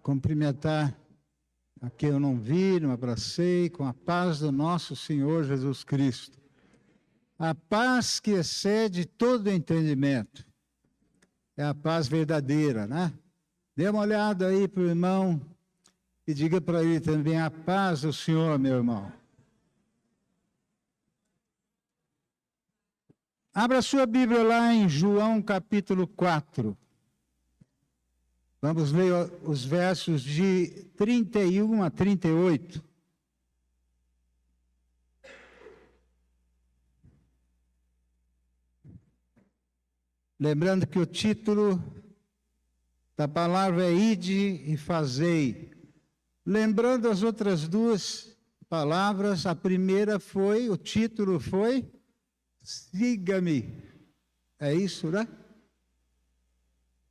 cumprimentar a quem eu não vi, não abracei, com a paz do nosso Senhor Jesus Cristo. A paz que excede todo entendimento. É a paz verdadeira, né? Dê uma olhada aí para o irmão e diga para ele também a paz do Senhor, meu irmão. Abra sua Bíblia lá em João capítulo 4. Vamos ler os versos de 31 a 38. Lembrando que o título da palavra é Ide e Fazei. Lembrando as outras duas palavras, a primeira foi, o título foi, Siga-me. É isso, né?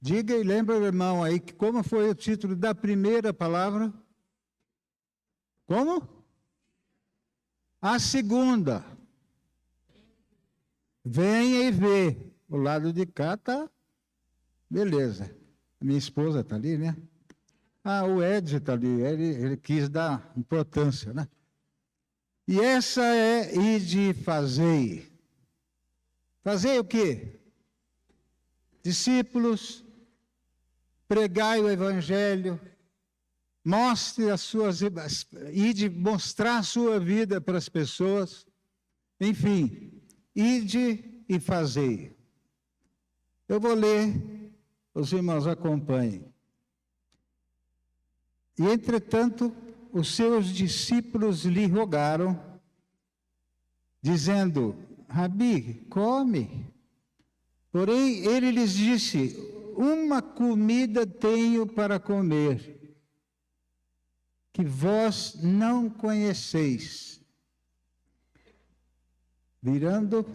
Diga e lembra o irmão aí, que como foi o título da primeira palavra? Como? A segunda. Venha e vê. O lado de cá tá, beleza. Minha esposa está ali, né? Ah, o Ed está ali, ele quis dar importância, né? E essa é ide e fazei. Fazei o quê? Discípulos, pregai o evangelho, mostre as suas, ide mostrar a sua vida para as pessoas, enfim, ide e fazei. Eu vou ler, os irmãos acompanhem. E, entretanto, os seus discípulos lhe rogaram, dizendo, Rabi, come. Porém, ele lhes disse, uma comida tenho para comer, que vós não conheceis. Virou.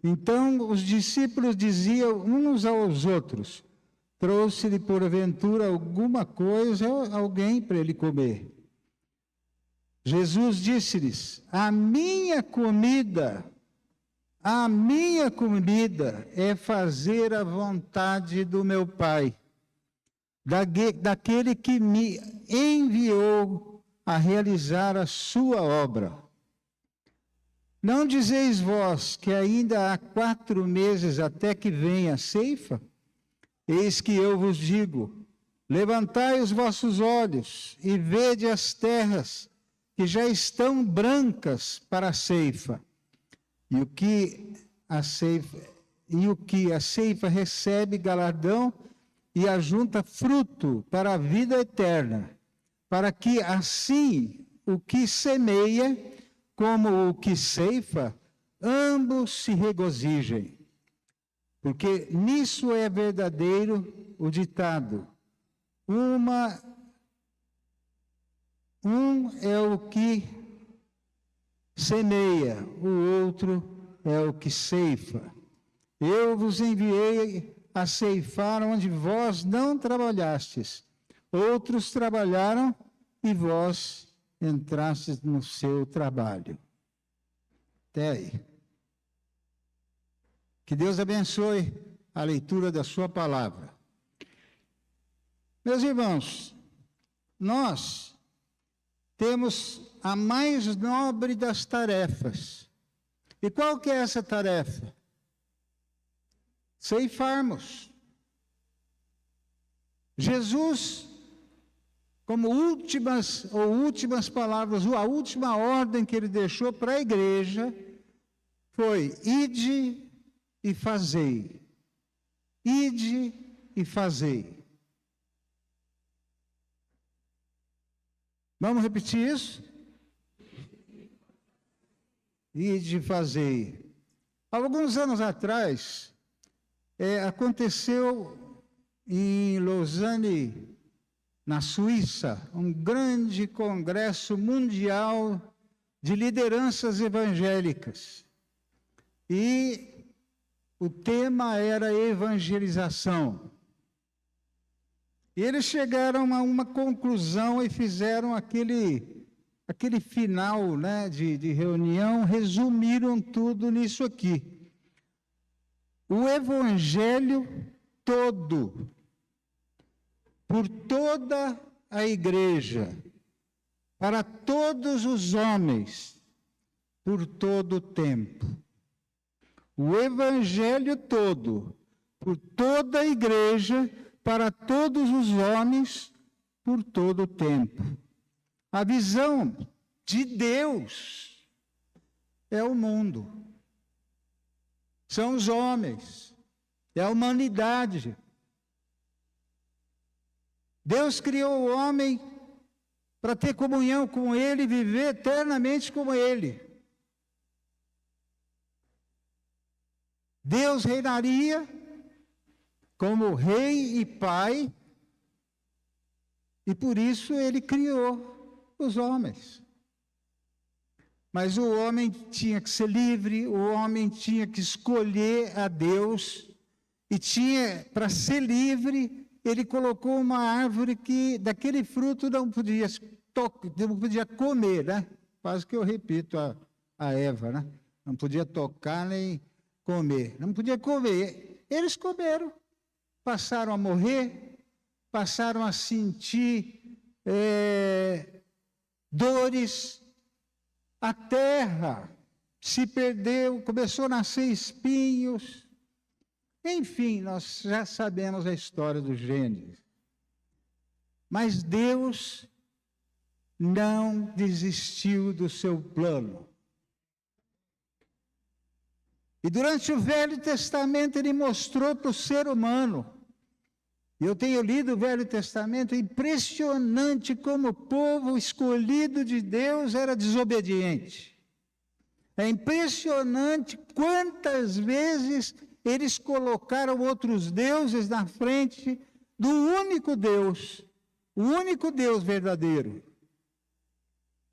Então, os discípulos diziam uns aos outros, trouxe-lhe porventura alguma coisa, alguém para ele comer. Jesus disse-lhes, a minha comida é fazer a vontade do meu Pai, daquele que me enviou a realizar a sua obra. Não dizeis vós que ainda há 4 meses até que venha a ceifa? Eis que eu vos digo, levantai os vossos olhos e vede as terras que já estão brancas para a ceifa. E o que a ceifa recebe galardão e ajunta fruto para a vida eterna, para que assim o que semeia como o que ceifa, ambos se regozijem. Porque nisso é verdadeiro o ditado, um é o que semeia, o outro é o que ceifa. Eu vos enviei a ceifar onde vós não trabalhastes. Outros trabalharam e vós entrastes no seu trabalho. Até aí. Que Deus abençoe a leitura da sua palavra. Meus irmãos, nós temos a mais nobre das tarefas. E qual que é essa tarefa? Ceifarmos. Jesus, como últimas palavras, a última ordem que ele deixou para a igreja foi: ide e fazei. Ide e fazei. Vamos repetir isso? Ide e fazei. Alguns anos atrás, aconteceu em Lausanne, na Suíça, um grande congresso mundial de lideranças evangélicas. E o tema era evangelização. E eles chegaram a uma conclusão e fizeram aquele final, né, de reunião, resumiram tudo nisso aqui. O evangelho todo por toda a igreja, para todos os homens, por todo o tempo. O evangelho todo, por toda a igreja, para todos os homens, por todo o tempo. A visão de Deus é o mundo, são os homens, é a humanidade. Deus criou o homem para ter comunhão com Ele e viver eternamente com Ele. Deus reinaria como Rei e Pai, e por isso Ele criou os homens. Mas o homem tinha que ser livre, o homem tinha que escolher a Deus, e para ser livre, ele colocou uma árvore que daquele fruto não podia comer, né? Quase que eu repito a Eva, né? Não podia tocar nem comer. Não podia comer. Eles comeram, passaram a morrer, passaram a sentir dores. A terra se perdeu, começou a nascer espinhos. Enfim, nós já sabemos a história do Gênesis. Mas Deus não desistiu do seu plano. E durante o Velho Testamento Ele mostrou para o ser humano. Eu tenho lido o Velho Testamento, é impressionante como o povo escolhido de Deus era desobediente. É impressionante quantas vezes eles colocaram outros deuses na frente do único Deus, o único Deus verdadeiro.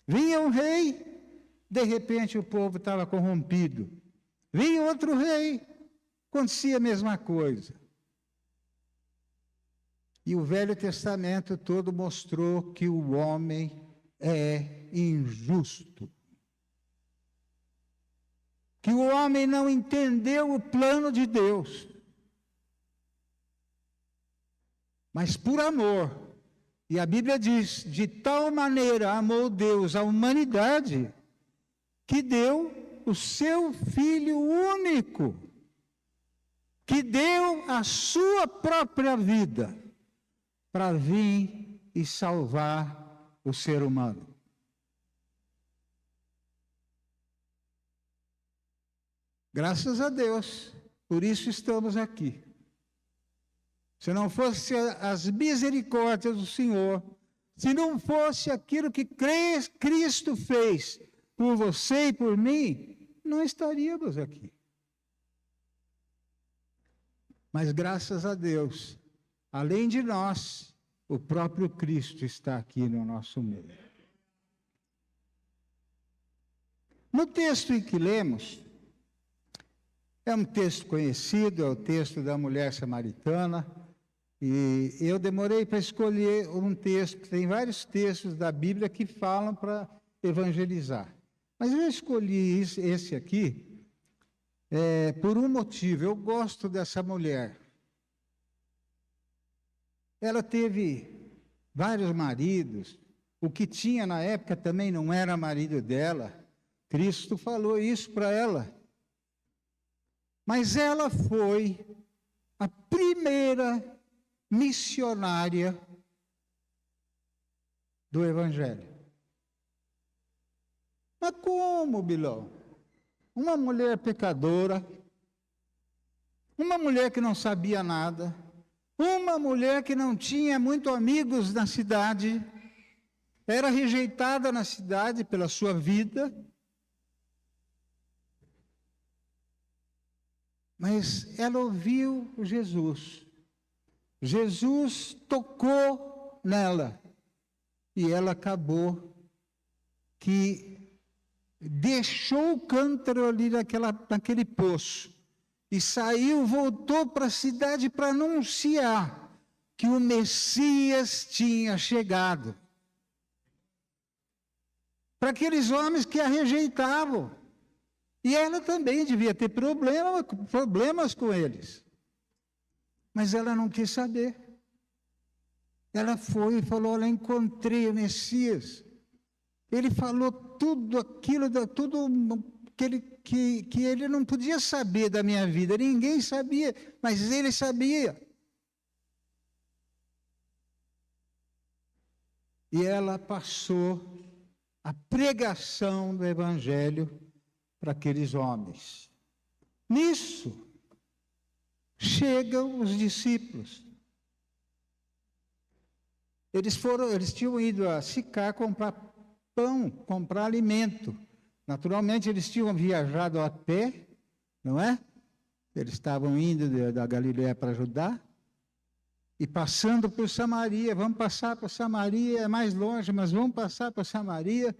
Vinha um rei, de repente o povo estava corrompido. Vinha outro rei, acontecia a mesma coisa. E o Velho Testamento todo mostrou que o homem é injusto. Que o homem não entendeu o plano de Deus. Mas por amor, e a Bíblia diz, de tal maneira amou Deus a humanidade, que deu o seu Filho único, que deu a sua própria vida, para vir e salvar o ser humano. Graças a Deus, por isso estamos aqui. Se não fosse as misericórdias do Senhor, se não fosse aquilo que Cristo fez por você e por mim, não estaríamos aqui. Mas graças a Deus, além de nós, o próprio Cristo está aqui no nosso meio. No texto em que lemos, é um texto conhecido, é o texto da mulher samaritana, e eu demorei para escolher um texto, tem vários textos da Bíblia que falam para evangelizar. Mas eu escolhi esse aqui por um motivo. Eu gosto dessa mulher. Ela teve vários maridos. O que tinha na época também não era marido dela. Cristo falou isso para ela. Mas ela foi a primeira missionária do Evangelho. Mas como, Bilão? Uma mulher pecadora, uma mulher que não sabia nada, uma mulher que não tinha muitos amigos na cidade, era rejeitada na cidade pela sua vida, mas ela ouviu Jesus. Jesus tocou nela e ela acabou que deixou o cântaro ali naquele poço e saiu, voltou para a cidade para anunciar que o Messias tinha chegado. Para aqueles homens que a rejeitavam. E ela também devia ter problemas com eles. Mas ela não quis saber. Ela foi e falou, olha, encontrei o Messias. Ele falou tudo aquilo, tudo que ele não podia saber da minha vida. Ninguém sabia, mas ele sabia. E ela passou a pregação do Evangelho para aqueles homens. Nisso, chegam os discípulos. Eles tinham ido a Sicar comprar pão, comprar alimento. Naturalmente, eles tinham viajado a pé, não é? Eles estavam indo da Galileia para Judá e passando por Samaria. Vamos passar por Samaria, é mais longe, mas vamos passar por Samaria,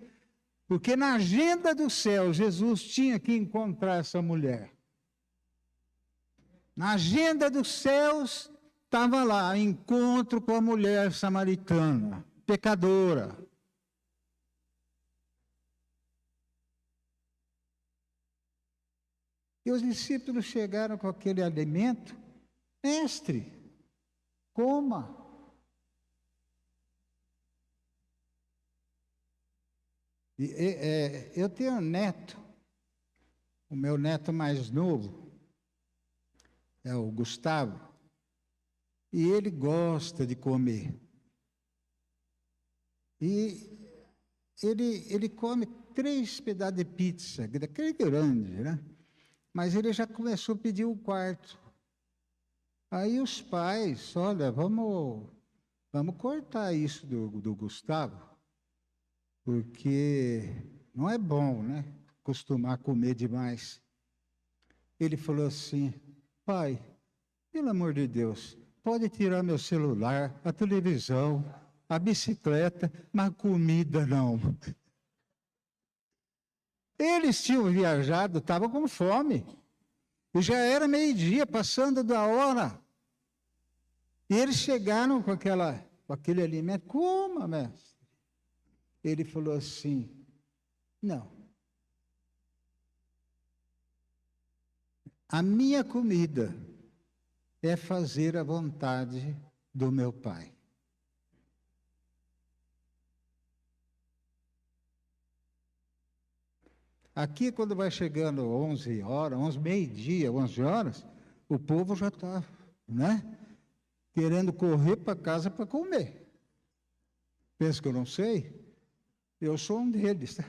porque na agenda do céu, Jesus tinha que encontrar essa mulher. Na agenda dos céus, estava lá, encontro com a mulher samaritana, pecadora. E os discípulos chegaram com aquele alimento, mestre, coma. Eu tenho um neto, o meu neto mais novo, é o Gustavo, e ele gosta de comer. E ele come 3 pedaços de pizza, daquele grande, né? Mas ele já começou a pedir o quarto. Aí os pais, olha, vamos cortar isso do Gustavo, porque não é bom, né? Costumar comer demais. Ele falou assim, pai, pelo amor de Deus, pode tirar meu celular, a televisão, a bicicleta, mas comida não. Eles tinham viajado, estavam com fome. E já era meio-dia, passando da hora. E eles chegaram com aquele alimento. Coma, mestre. Ele falou assim, não. A minha comida é fazer a vontade do meu Pai. Aqui, quando vai chegando 11 horas, meio-dia, 11 horas, o povo já está, né? Querendo correr para casa para comer. Pensa que eu não sei? Eu sou um deles. Tá?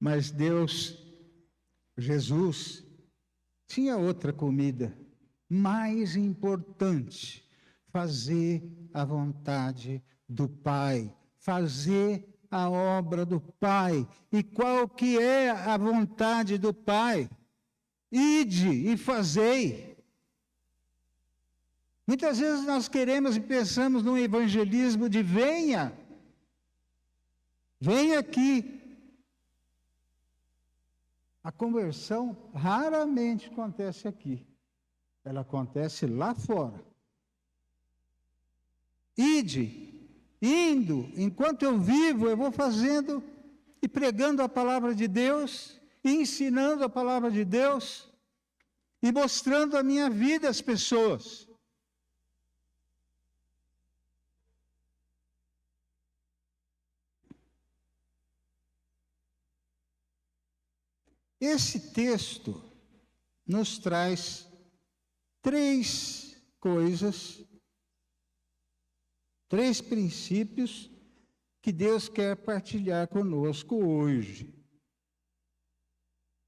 Mas Deus, Jesus, tinha outra comida mais importante: fazer a vontade do Pai, fazer a obra do Pai. E qual que é a vontade do Pai? Ide e fazei. Muitas vezes nós queremos e pensamos num evangelismo de venha aqui. A conversão raramente acontece aqui. Ela acontece lá fora. Indo, enquanto eu vivo, eu vou fazendo e pregando a palavra de Deus, e ensinando a palavra de Deus, e mostrando a minha vida às pessoas. Esse texto nos traz 3 coisas, 3 princípios que Deus quer partilhar conosco hoje.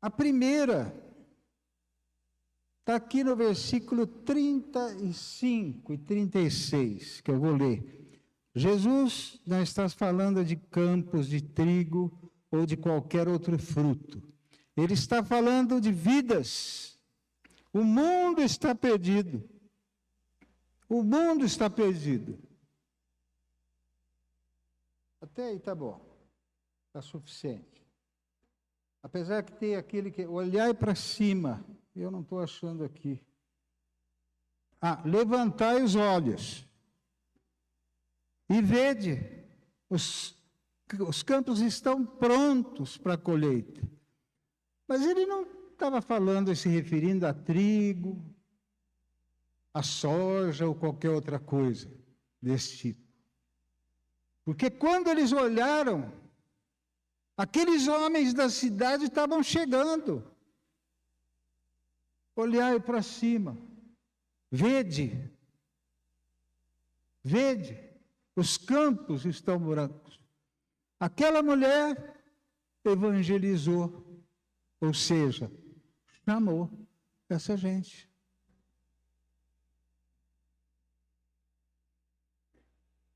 A primeira está aqui no versículo 35 e 36, que eu vou ler. Jesus não está falando de campos de trigo ou de qualquer outro fruto. Ele está falando de vidas. O mundo está perdido. O mundo está perdido. Até aí está bom. Está suficiente. Apesar que tem aquele que... Olhai para cima. Eu não estou achando aqui. Levantai os olhos. E vede. Os campos estão prontos para a colheita. Mas ele não estava falando, se referindo a trigo, a soja ou qualquer outra coisa desse tipo. Porque quando eles olharam, aqueles homens da cidade estavam chegando. Olhai para cima, vede, os campos estão brancos. Aquela mulher evangelizou, ou seja, chamou essa gente.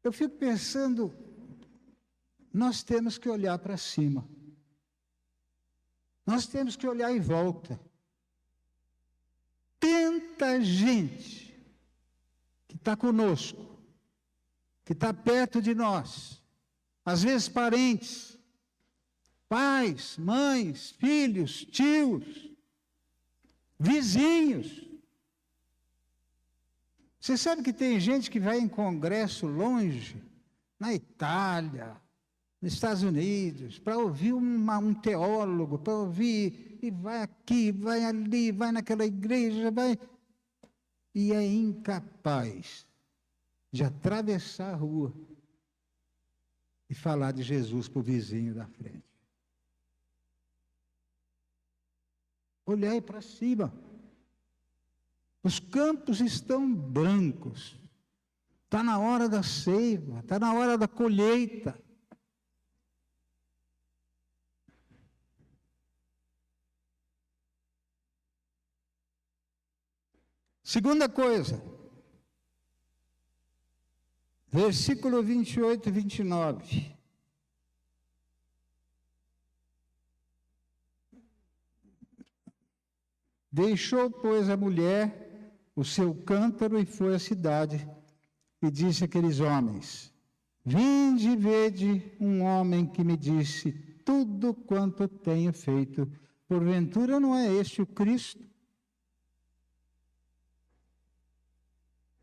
Eu fico pensando, nós temos que olhar para cima. Nós temos que olhar em volta. Tanta gente que está conosco, que está perto de nós, às vezes parentes, pais, mães, filhos, tios, vizinhos. Você sabe que tem gente que vai em congresso longe, na Itália, nos Estados Unidos, para ouvir um teólogo, para ouvir, e vai aqui, vai ali, vai naquela igreja, vai... E é incapaz de atravessar a rua e falar de Jesus para o vizinho da frente. Olhai para cima. Os campos estão brancos. Está na hora da ceifa, está na hora da colheita. Segunda coisa, versículo 28 e 29. Deixou, pois, a mulher o seu cântaro e foi à cidade, e disse àqueles homens: vinde e vede um homem que me disse tudo quanto tenho feito. Porventura não é este o Cristo?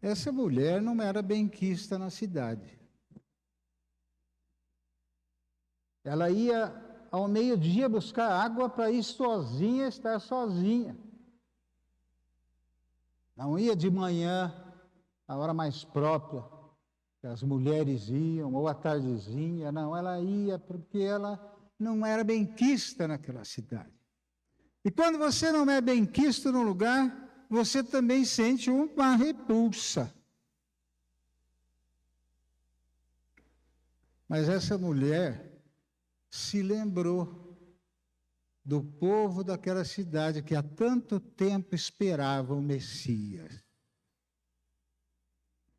Essa mulher não era benquista na cidade. Ela ia ao meio-dia buscar água para ir sozinha, estar sozinha. Não ia de manhã, a hora mais própria, que as mulheres iam, ou à tardezinha. Não, ela ia porque ela não era benquista naquela cidade. E quando você não é benquisto no lugar, você também sente uma repulsa. Mas essa mulher se lembrou do povo daquela cidade que há tanto tempo esperava o Messias.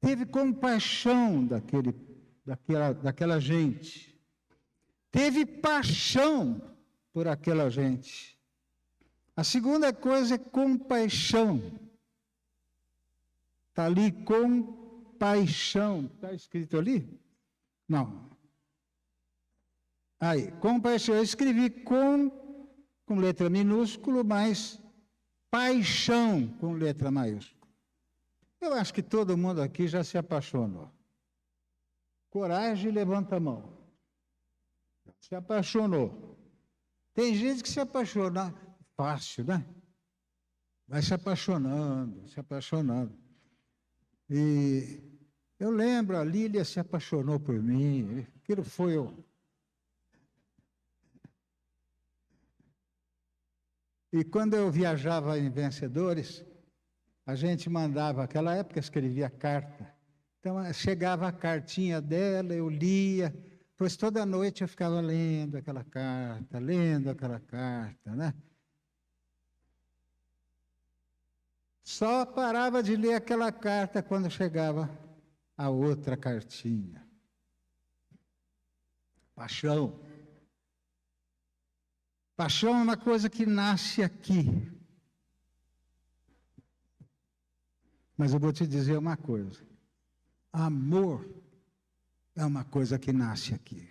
Teve compaixão daquela gente. Teve paixão por aquela gente. A segunda coisa é compaixão. Está ali, compaixão. Está escrito ali? Não. Aí, compaixão. Eu escrevi com letra minúscula, mas paixão com letra maiúscula. Eu acho que todo mundo aqui já se apaixonou. Coragem, levanta a mão. Se apaixonou. Tem gente que se apaixona fácil, né? Vai se apaixonando, se apaixonando. E eu lembro, a Lília se apaixonou por mim. Aquilo foi E quando eu viajava em Vencedores, a gente mandava, naquela época escrevia carta. Então chegava a cartinha dela, eu lia, pois toda noite eu ficava lendo aquela carta, né? Só parava de ler aquela carta quando chegava a outra cartinha. Paixão. Paixão é uma coisa que nasce aqui. Mas eu vou te dizer uma coisa. Amor é uma coisa que nasce aqui.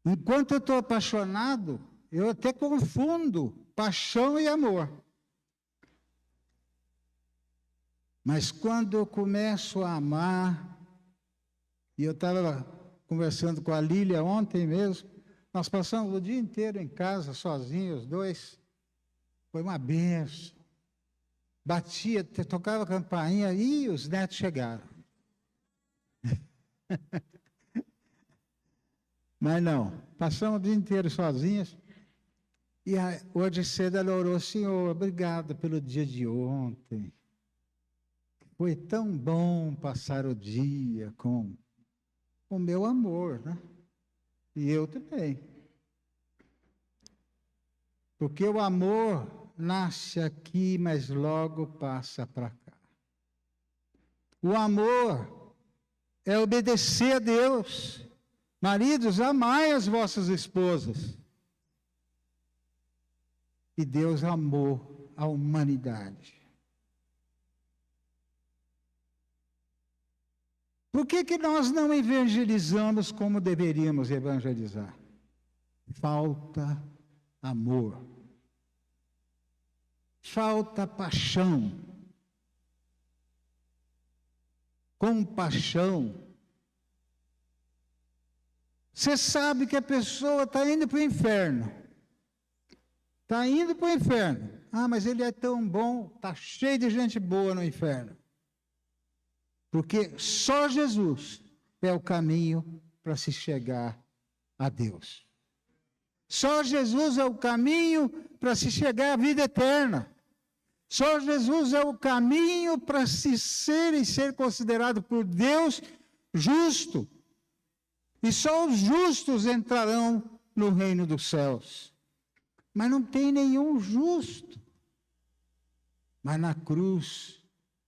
Enquanto eu estou apaixonado, eu até confundo paixão e amor. Mas quando eu começo a amar, e eu estava conversando com a Lília ontem mesmo, Nós passamos o dia inteiro em casa, sozinhos, os dois. Foi uma benção. Batia, tocava a campainha e os netos chegaram. Mas não, passamos o dia inteiro sozinhos. E hoje cedo ela orou: Senhor, obrigado pelo dia de ontem. Foi tão bom passar o dia com o meu amor, né? E eu também. Porque o amor nasce aqui, mas logo passa para cá. O amor é obedecer a Deus. Maridos, amai as vossas esposas. E Deus amou a humanidade. Por que nós não evangelizamos como deveríamos evangelizar? Falta amor. Falta paixão. Compaixão. Você sabe que a pessoa está indo para o inferno. Está indo para o inferno. Ah, mas ele é tão bom, está cheio de gente boa no inferno. Porque só Jesus é o caminho para se chegar a Deus. Só Jesus é o caminho para se chegar à vida eterna. Só Jesus é o caminho para se ser e ser considerado por Deus justo. E só os justos entrarão no reino dos céus. Mas não tem nenhum justo. Mas na cruz,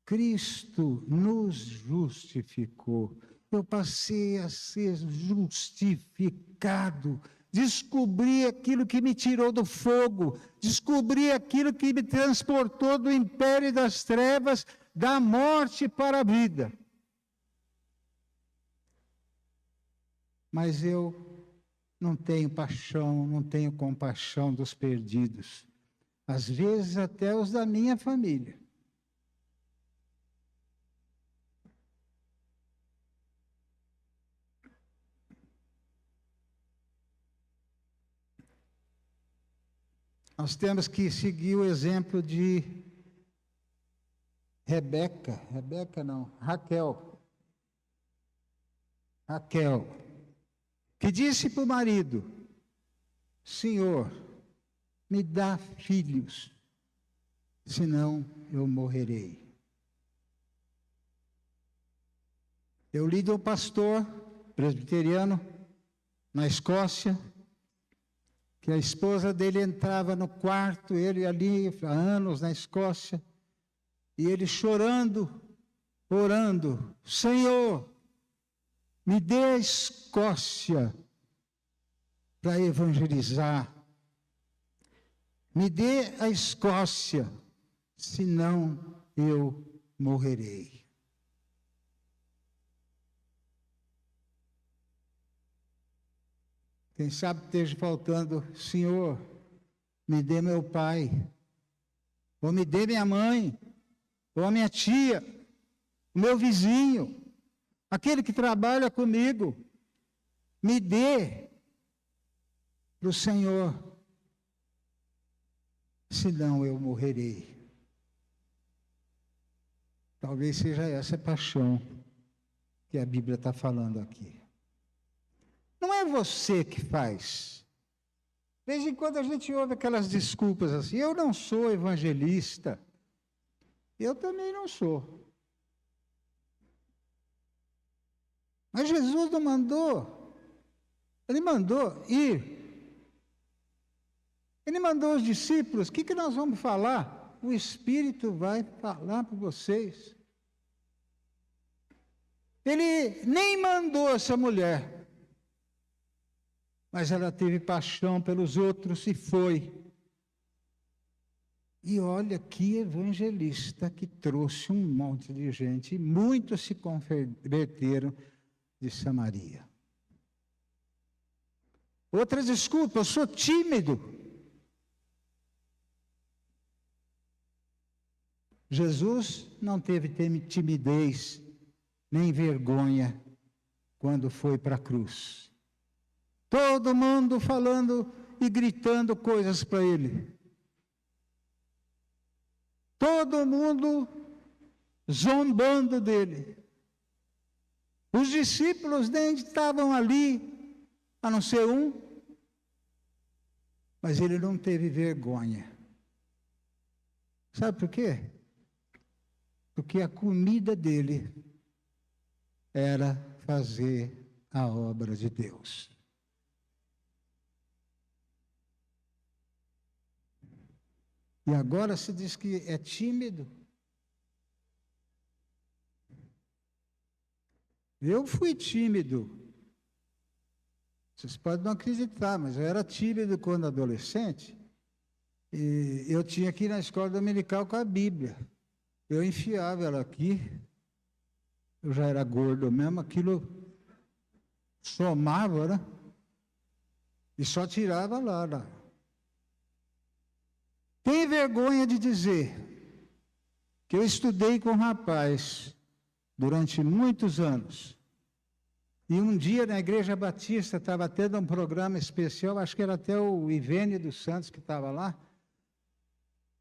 Cristo nos justificou. Eu passei a ser justificado. Descobri aquilo que me tirou do fogo. Descobri aquilo que me transportou do império das trevas, da morte para a vida. Mas eu não tenho paixão, não tenho compaixão dos perdidos. Às vezes até os da minha família. Nós temos que seguir o exemplo de Raquel, que disse para o marido: Senhor, me dá filhos, senão eu morrerei. Eu li de um pastor presbiteriano na Escócia, que a esposa dele entrava no quarto, ele ali há anos na Escócia, e ele chorando, orando: Senhor, me dê a Escócia para evangelizar. Me dê a Escócia, senão eu morrerei. Quem sabe esteja faltando: Senhor, me dê meu pai, ou me dê minha mãe, ou a minha tia, o meu vizinho, aquele que trabalha comigo. Me dê para o Senhor, senão eu morrerei. Talvez seja essa a paixão que a Bíblia está falando aqui. Não é você que faz. De vez em quando a gente ouve aquelas desculpas assim: eu não sou evangelista. Eu também não sou. Mas Jesus não mandou. Ele mandou ir. Ele mandou os discípulos: o que nós vamos falar? O Espírito vai falar para vocês. Ele nem mandou essa mulher, mas ela teve paixão pelos outros e foi. E olha que evangelista que trouxe um monte de gente, e muitos se converteram de Samaria. Outra desculpa: eu sou tímido. Jesus não teve timidez nem vergonha quando foi para a cruz. Todo mundo falando e gritando coisas para ele. Todo mundo zombando dele. Os discípulos nem estavam ali, a não ser um, mas ele não teve vergonha. Sabe por quê? Porque a comida dele era fazer a obra de Deus. E agora se diz que é tímido. Eu fui tímido. Vocês podem não acreditar, mas eu era tímido quando adolescente. E eu tinha que ir na escola dominical com a Bíblia. Eu enfiava ela aqui. Eu já era gordo mesmo, aquilo somava, né? E só tirava lá. Tem vergonha de dizer que eu estudei com um rapaz durante muitos anos. E um dia na Igreja Batista estava tendo um programa especial, acho que era até o Ivênio dos Santos que estava lá.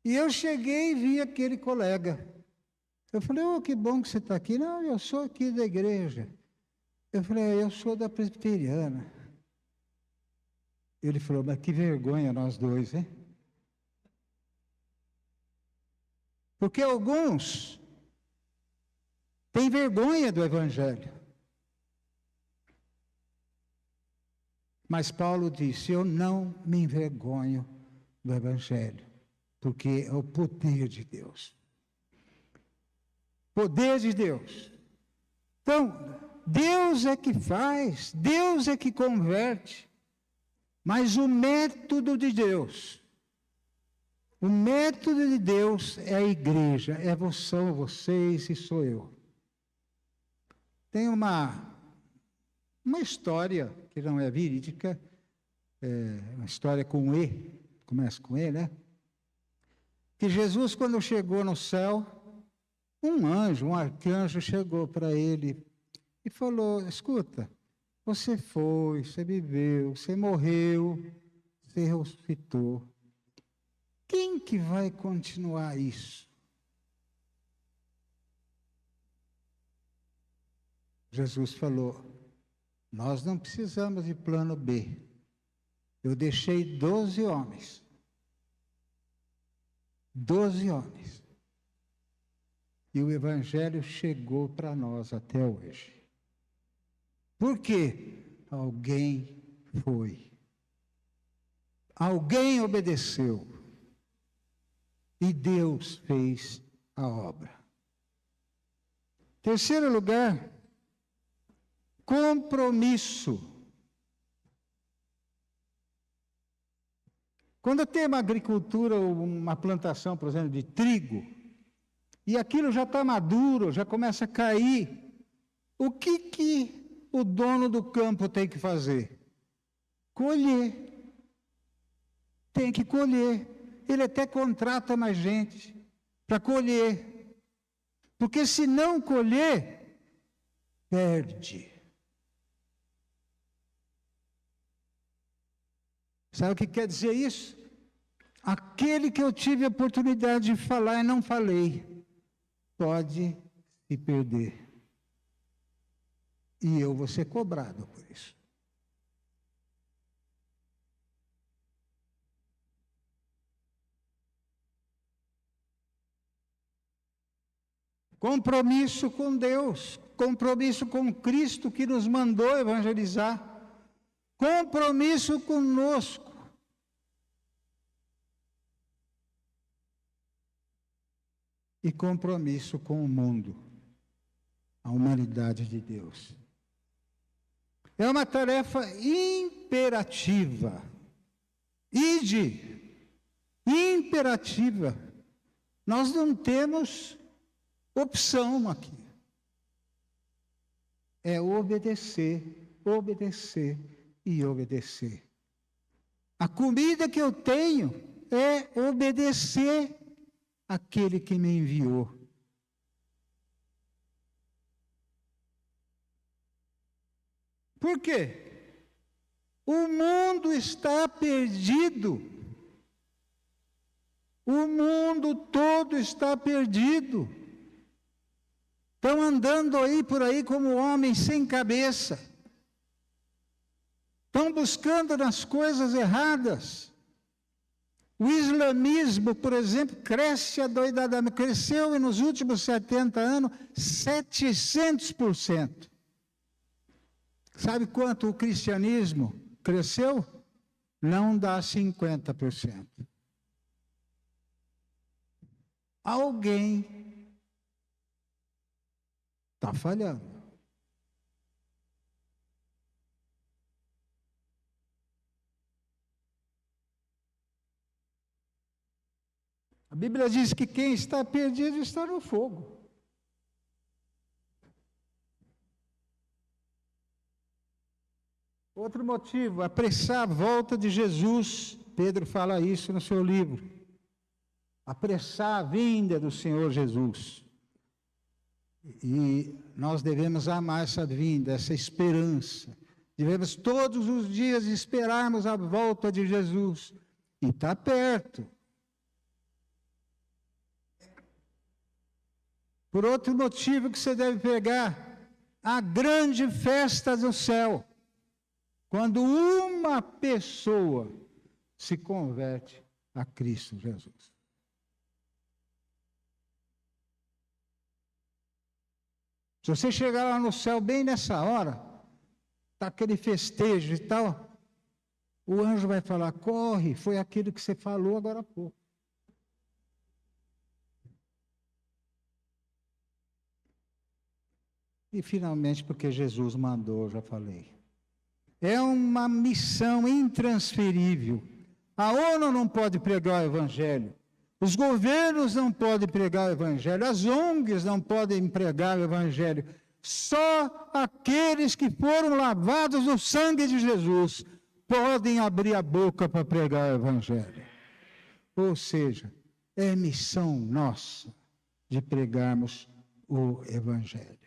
E eu cheguei e vi aquele colega. Eu falei, que bom que você está aqui. Não, eu sou aqui da igreja. Eu falei, eu sou da presbiteriana. Ele falou, mas que vergonha nós dois, hein? Porque alguns têm vergonha do Evangelho. Mas Paulo disse, eu não me envergonho do Evangelho, porque é o poder de Deus. Poder de Deus. Então, Deus é que faz, Deus é que converte, mas o método de Deus, é a igreja, são vocês e sou eu. Tem uma história que não é verídica, uma história com E, começa com E, né? Que Jesus, quando chegou no céu, um arcanjo chegou para ele e falou, escuta, você foi, você viveu, você morreu, você ressuscitou. Quem que vai continuar isso? Jesus falou, nós não precisamos de plano B. Eu deixei 12 homens. 12 homens. E o Evangelho chegou para nós até hoje. Por quê? Alguém foi. Alguém obedeceu. E Deus fez a obra. Terceiro lugar, compromisso. Quando tem uma agricultura ou uma plantação, por exemplo, de trigo, e aquilo já está maduro, já começa a cair, o que o dono do campo tem que fazer? Colher. Tem que colher. Ele até contrata mais gente para colher. Porque se não colher, perde. Sabe o que quer dizer isso? Aquele que eu tive a oportunidade de falar e não falei, pode se perder. E eu vou ser cobrado por isso. Compromisso com Deus, compromisso com Cristo que nos mandou evangelizar, compromisso conosco. E compromisso com o mundo, a humanidade de Deus. É uma tarefa imperativa. Imperativa. Nós não temos opção aqui. É obedecer, obedecer e obedecer. A comida que eu tenho é obedecer aquele que me enviou. Por quê? O mundo está perdido. O mundo todo está perdido. Estão andando aí por aí como homens sem cabeça. Estão buscando nas coisas erradas. O islamismo, por exemplo, cresce adoidadamente. Cresceu nos últimos 70 anos 700%. Sabe quanto o cristianismo cresceu? Não dá 50%. Alguém está falhando. A Bíblia diz que quem está perdido está no fogo. Outro motivo, apressar a volta de Jesus. Pedro fala isso no seu livro. Apressar a vinda do Senhor Jesus. E nós devemos amar essa vinda, essa esperança. Devemos todos os dias esperarmos a volta de Jesus. E está perto. Por outro motivo que você deve pegar, a grande festa do céu. Quando uma pessoa se converte a Cristo Jesus. Se você chegar lá no céu bem nessa hora, tá aquele festejo e tal, o anjo vai falar, corre, foi aquilo que você falou agora há pouco. E finalmente, porque Jesus mandou, já falei. É uma missão intransferível. A ONU não pode pregar o Evangelho. Os governos não podem pregar o Evangelho. As ONGs não podem pregar o Evangelho. Só aqueles que foram lavados no sangue de Jesus podem abrir a boca para pregar o Evangelho. Ou seja, é missão nossa de pregarmos o Evangelho.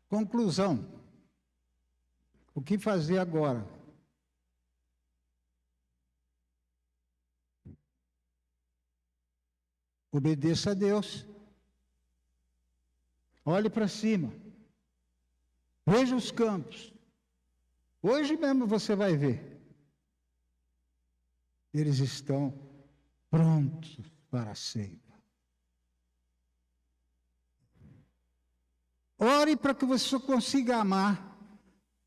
Conclusão. O que fazer agora? Obedeça a Deus. Olhe para cima. Veja os campos. Hoje mesmo você vai ver. Eles estão prontos para a ceifa. Ore para que você consiga amar.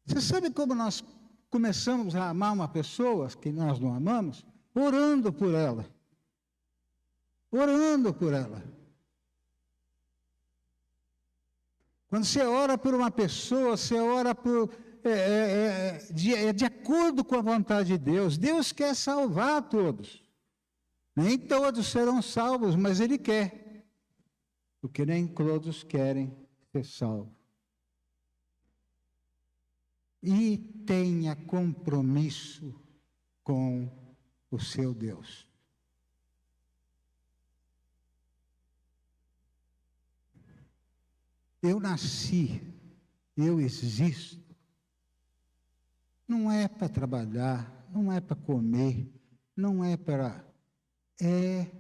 Você sabe como nós começamos a amar uma pessoa que nós não amamos? Orando por ela. Orando por ela. Quando você ora por uma pessoa, você ora de acordo com a vontade de Deus. Deus quer salvar todos. Nem todos serão salvos, mas Ele quer. Porque nem todos querem ser salvos. E tenha compromisso com o seu Deus. Eu nasci, eu existo. Não é para trabalhar, não é para comer, não é para... É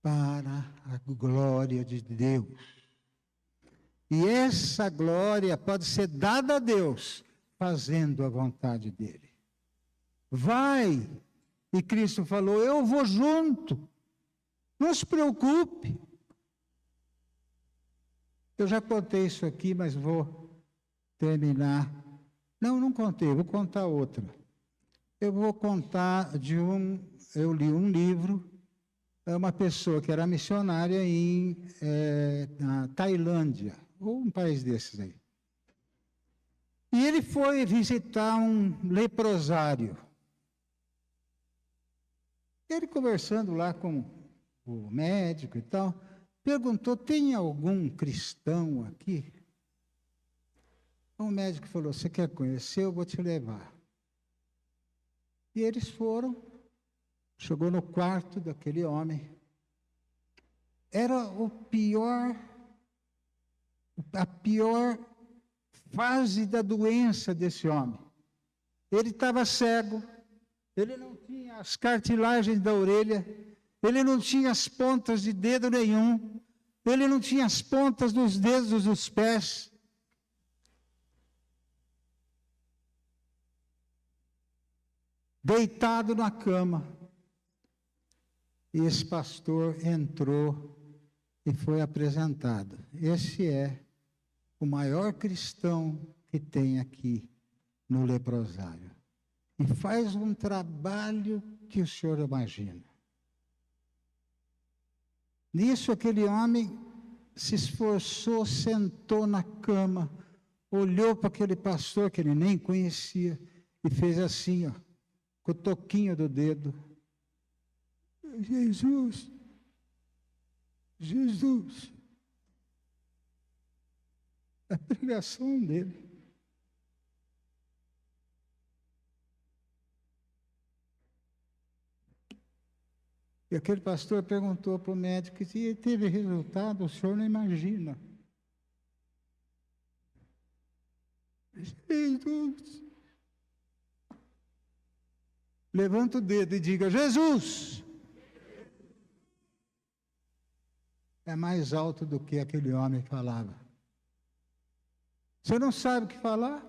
para a glória de Deus. E essa glória pode ser dada a Deus, fazendo a vontade dele. Vai, e Cristo falou, eu vou junto, não se preocupe. Eu já contei isso aqui, mas vou terminar. Não contei, vou contar outra. Eu vou contar eu li um livro, uma pessoa que era missionária na Tailândia, ou um país desses aí. E ele foi visitar um leprosário. Ele conversando lá com o médico e tal, perguntou, tem algum cristão aqui? O médico falou, você quer conhecer? Eu vou te levar. E eles foram, chegou no quarto daquele homem. Era a pior fase da doença desse homem. Ele estava cego, ele não tinha as cartilagens da orelha, ele não tinha as pontas de dedo nenhum, ele não tinha as pontas dos dedos dos pés. Deitado na cama. E esse pastor entrou e foi apresentado. Esse é o maior cristão que tem aqui no leprosário. E faz um trabalho que o senhor imagina. Nisso, aquele homem se esforçou, sentou na cama, olhou para aquele pastor que ele nem conhecia e fez assim, ó, com o toquinho do dedo. Jesus, Jesus. A pregação dele. E aquele pastor perguntou para o médico se teve resultado, o senhor não imagina. Jesus. Levanta o dedo e diga, Jesus. É mais alto do que aquele homem falava. Você não sabe o que falar?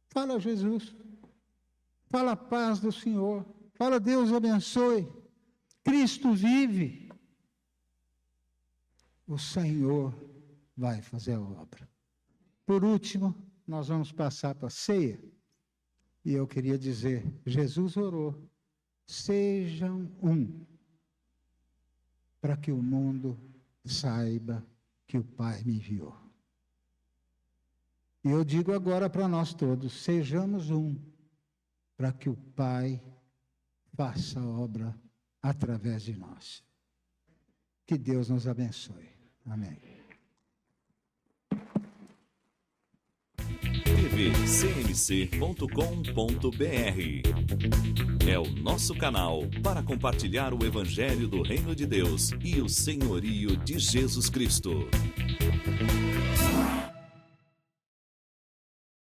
Fala Jesus. Fala a paz do Senhor. Fala Deus abençoe. Cristo vive. O Senhor vai fazer a obra. Por último, nós vamos passar para a ceia. E eu queria dizer, Jesus orou, sejam um, para que o mundo saiba que o Pai me enviou. E eu digo agora para nós todos, sejamos um, para que o Pai faça a obra através de nós. Que Deus nos abençoe. Amém. tvcmc.com.br é o nosso canal para compartilhar o Evangelho do Reino de Deus e o senhorio de Jesus Cristo.